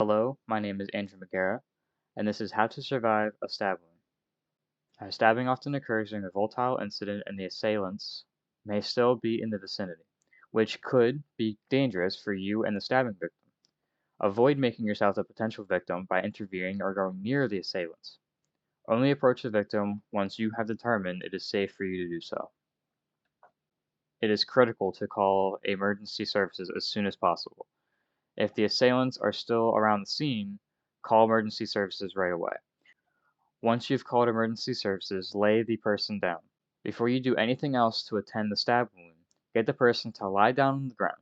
Hello, my name is Andrew McGarrett, and this is How to Survive a Stab Wound. Stabbing often occurs during a volatile incident and the assailants may still be in the vicinity, which could be dangerous for you and the stabbing victim. Avoid making yourself a potential victim by interfering or going near the assailants. Only approach the victim once you have determined it is safe for you to do so. It is critical to call emergency services as soon as possible. If the assailants are still around the scene, call emergency services right away. Once you've called emergency services, lay the person down. Before you do anything else to attend the stab wound, get the person to lie down on the ground.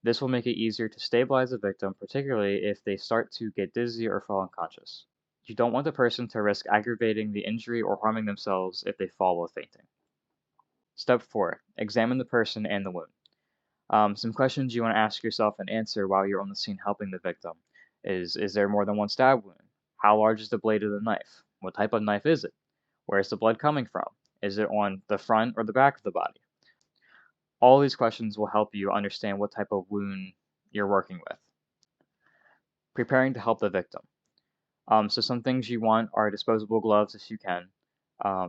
This will make it easier to stabilize the victim, particularly if they start to get dizzy or fall unconscious. You don't want the person to risk aggravating the injury or harming themselves if they fall while fainting. Step 4. Examine the person and the wound. Some questions you want to ask yourself and answer while you're on the scene helping the victim is there more than one stab wound? How large is the blade of the knife? What type of knife is it? Where is the blood coming from? Is it on the front or the back of the body? All these questions will help you understand what type of wound you're working with. Preparing to help the victim. So some things you want are disposable gloves if you can.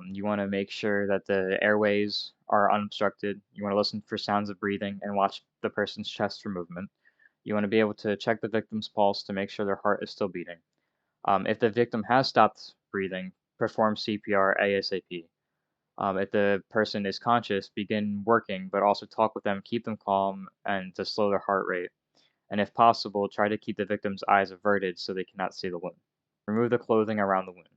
You want to make sure that the airways are unobstructed. You want to listen for sounds of breathing and watch the person's chest for movement. You want to be able to check the victim's pulse to make sure their heart is still beating. If the victim has stopped breathing, perform CPR ASAP. If the person is conscious, begin working, but also talk with them, keep them calm, and to slow their heart rate. And if possible, try to keep the victim's eyes averted so they cannot see the wound. Remove the clothing around the wound.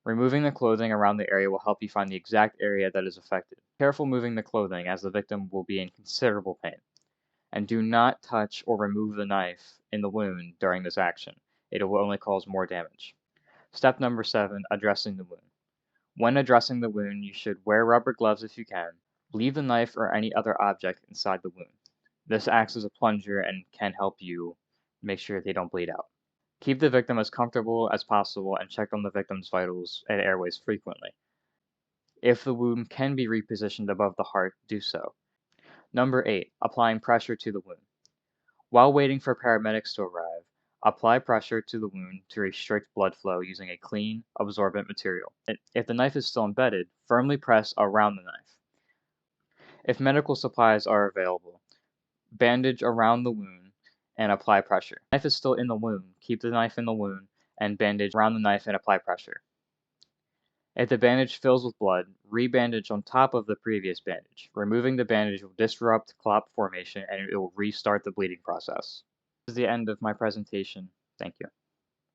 Removing the clothing around the area will help you find the exact area that is affected. Be careful moving the clothing as the victim will be in considerable pain. And do not touch or remove the knife in the wound during this action. It will only cause more damage. Step number 7, addressing the wound. When addressing the wound, you should wear rubber gloves if you can. Leave the knife or any other object inside the wound. This acts as a plunger and can help you make sure they don't bleed out. Keep the victim as comfortable as possible and check on the victim's vitals and airways frequently. If the wound can be repositioned above the heart, do so. Number 8, applying pressure to the wound. While waiting for paramedics to arrive, apply pressure to the wound to restrict blood flow using a clean, absorbent material. If the knife is still embedded, firmly press around the knife. If medical supplies are available, bandage around the wound and apply pressure. If the knife is still in the wound, keep the knife in the wound and bandage around the knife and apply pressure. If the bandage fills with blood, rebandage on top of the previous bandage. Removing the bandage will disrupt clot formation and it will restart the bleeding process. This is the end of my presentation. Thank you.